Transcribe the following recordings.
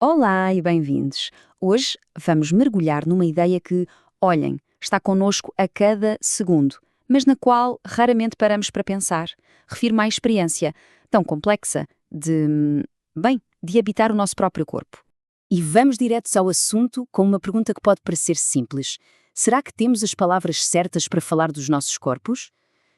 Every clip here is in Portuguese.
Olá e bem-vindos. Hoje vamos mergulhar numa ideia que, olhem, está connosco a cada segundo, mas na qual raramente paramos para pensar. Refiro-me à experiência tão complexa de habitar o nosso próprio corpo. E vamos diretos ao assunto com uma pergunta que pode parecer simples. Será que temos as palavras certas para falar dos nossos corpos?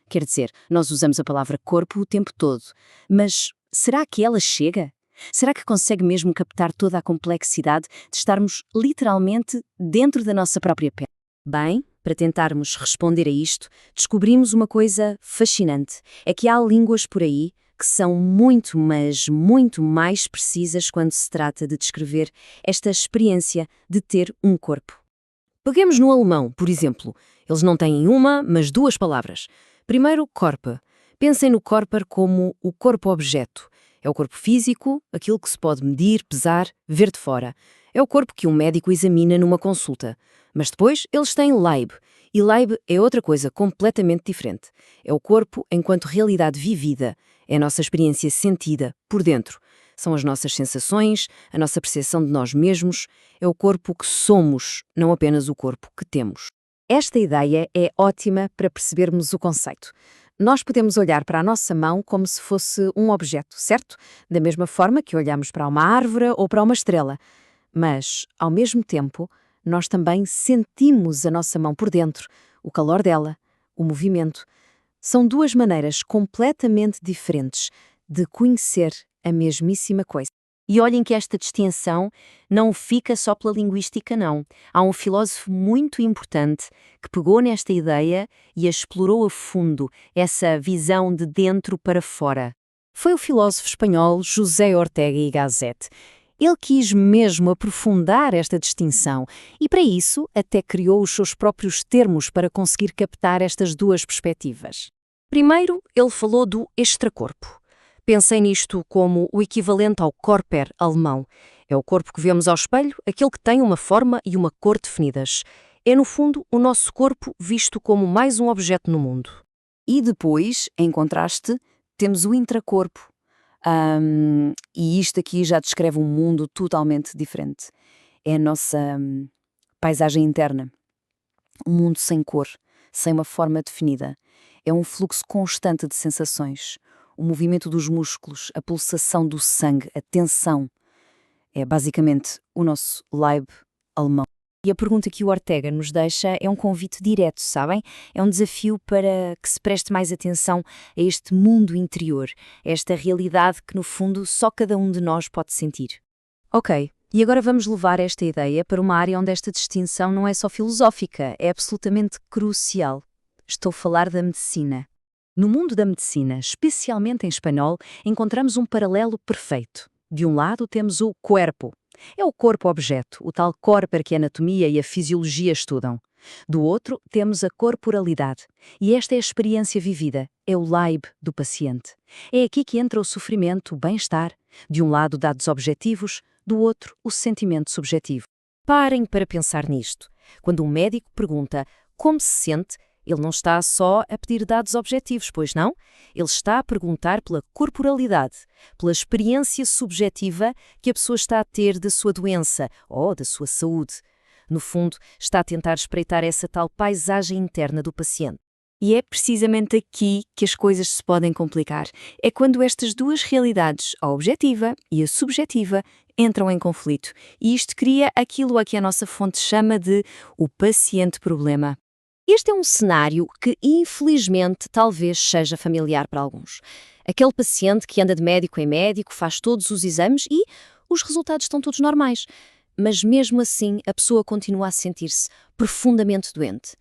Quer dizer, nós usamos a palavra corpo o tempo todo, mas será que ela chega? Será que consegue mesmo captar toda a complexidade de estarmos literalmente dentro da nossa própria pele? Bem, para tentarmos responder a isto, descobrimos uma coisa fascinante. É que há línguas por aí que são muito, mas muito mais precisas quando se trata de descrever esta experiência de ter um corpo. Peguemos no alemão, por exemplo. Eles não têm uma, mas duas palavras. Primeiro, Körper. Pensem no Körper como o corpo-objeto. É o corpo físico, aquilo que se pode medir, pesar, ver de fora. É o corpo que um médico examina numa consulta. Mas depois eles têm Leib. E Leib é outra coisa completamente diferente. É o corpo enquanto realidade vivida. É a nossa experiência sentida, por dentro. São as nossas sensações, a nossa percepção de nós mesmos. É o corpo que somos, não apenas o corpo que temos. Esta ideia é ótima para percebermos o conceito. Nós podemos olhar para a nossa mão como se fosse um objeto, certo? Da mesma forma que olhamos para uma árvore ou para uma estrela. Mas, ao mesmo tempo, nós também sentimos a nossa mão por dentro, o calor dela, o movimento. São duas maneiras completamente diferentes de conhecer a mesmíssima coisa. E olhem que esta distinção não fica só pela linguística, não. Há um filósofo muito importante que pegou nesta ideia e a explorou a fundo, essa visão de dentro para fora. Foi o filósofo espanhol José Ortega y Gasset. Ele quis mesmo aprofundar esta distinção e, para isso, até criou os seus próprios termos para conseguir captar estas duas perspectivas. Primeiro, ele falou do extracorpo. Pensem nisto como o equivalente ao Körper alemão. É o corpo que vemos ao espelho, aquele que tem uma forma e uma cor definidas. É, no fundo, o nosso corpo visto como mais um objeto no mundo. E depois, em contraste, temos o intracorpo. E isto aqui já descreve um mundo totalmente diferente. É a nossa paisagem interna. Um mundo sem cor, sem uma forma definida. É um fluxo constante de sensações. O movimento dos músculos, a pulsação do sangue, a tensão. É basicamente o nosso Leib alemão. E a pergunta que o Ortega nos deixa é um convite direto, sabem? É um desafio para que se preste mais atenção a este mundo interior, a esta realidade que, no fundo, só cada um de nós pode sentir. Ok, e agora vamos levar esta ideia para uma área onde esta distinção não é só filosófica, é absolutamente crucial. Estou a falar da medicina. No mundo da medicina, especialmente em espanhol, encontramos um paralelo perfeito. De um lado temos o cuerpo. É o corpo-objeto, o tal Körper que a anatomia e a fisiologia estudam. Do outro, temos a corporalidade. E esta é a experiência vivida, é o Leib do paciente. É aqui que entra o sofrimento, o bem-estar. De um lado, dados objetivos, do outro, o sentimento subjetivo. Parem para pensar nisto. Quando um médico pergunta como se sente, ele não está só a pedir dados objetivos, pois não? Ele está a perguntar pela corporalidade, pela experiência subjetiva que a pessoa está a ter da sua doença ou da sua saúde. No fundo, está a tentar espreitar essa tal paisagem interna do paciente. E é precisamente aqui que as coisas se podem complicar. É quando estas duas realidades, a objetiva e a subjetiva, entram em conflito. E isto cria aquilo a que a nossa fonte chama de o paciente-problema. Este é um cenário que, infelizmente, talvez seja familiar para alguns. Aquele paciente que anda de médico em médico, faz todos os exames e os resultados estão todos normais. Mas mesmo assim, a pessoa continua a sentir-se profundamente doente.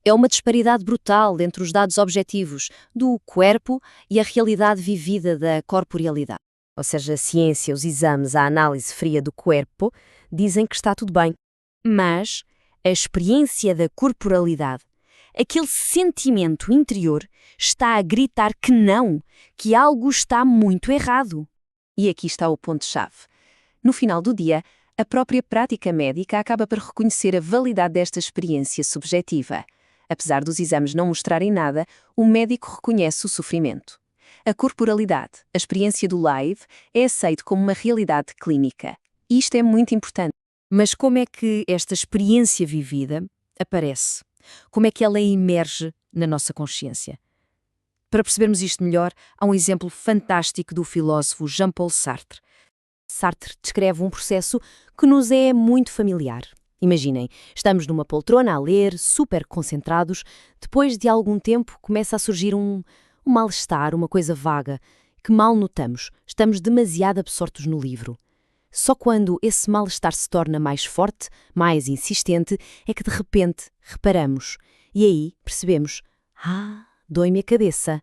É uma disparidade brutal entre os dados objetivos do corpo e a realidade vivida da corporealidade. Ou seja, a ciência, os exames, a análise fria do corpo dizem que está tudo bem. Mas a experiência da corporalidade, aquele sentimento interior, está a gritar que não, que algo está muito errado. E aqui está o ponto-chave. No final do dia, a própria prática médica acaba por reconhecer a validade desta experiência subjetiva. Apesar dos exames não mostrarem nada, o médico reconhece o sofrimento. A corporalidade, a experiência do Leib, é aceito como uma realidade clínica. Isto é muito importante. Mas como é que esta experiência vivida aparece? Como é que ela emerge na nossa consciência? Para percebermos isto melhor, há um exemplo fantástico do filósofo Jean-Paul Sartre. Sartre descreve um processo que nos é muito familiar. Imaginem, estamos numa poltrona a ler, super concentrados, depois de algum tempo começa a surgir um mal-estar, uma coisa vaga, que mal notamos, estamos demasiado absortos no livro. Só quando esse mal-estar se torna mais forte, mais insistente, é que de repente reparamos. E aí percebemos: ah, dói-me a cabeça.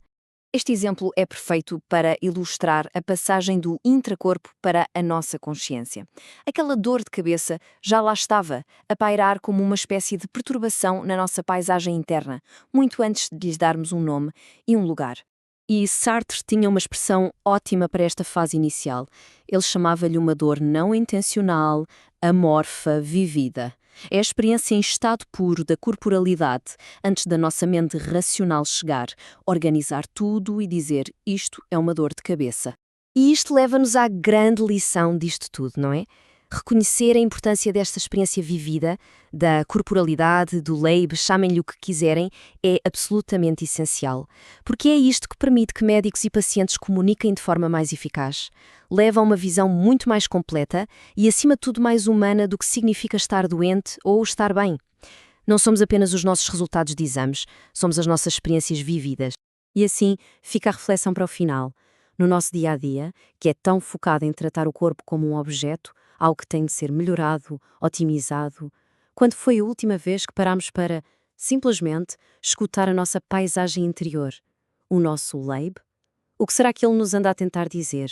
Este exemplo é perfeito para ilustrar a passagem do intracorpo para a nossa consciência. Aquela dor de cabeça já lá estava, a pairar como uma espécie de perturbação na nossa paisagem interna, muito antes de lhes darmos um nome e um lugar. E Sartre tinha uma expressão ótima para esta fase inicial. Ele chamava-lhe uma dor não intencional, amorfa, vivida. É a experiência em estado puro da corporalidade, antes da nossa mente racional chegar, organizar tudo e dizer isto é uma dor de cabeça. E isto leva-nos à grande lição disto tudo, não é? Reconhecer a importância desta experiência vivida, da corporalidade, do leib, chamem-lhe o que quiserem, é absolutamente essencial. Porque é isto que permite que médicos e pacientes comuniquem de forma mais eficaz. Leva a uma visão muito mais completa e, acima de tudo, mais humana do que significa estar doente ou estar bem. Não somos apenas os nossos resultados de exames, somos as nossas experiências vividas. E assim fica a reflexão para o final. No nosso dia-a-dia, que é tão focado em tratar o corpo como um objeto, algo que tem de ser melhorado, otimizado, quando foi a última vez que parámos para, simplesmente, escutar a nossa paisagem interior, o nosso leib? O que será que ele nos anda a tentar dizer?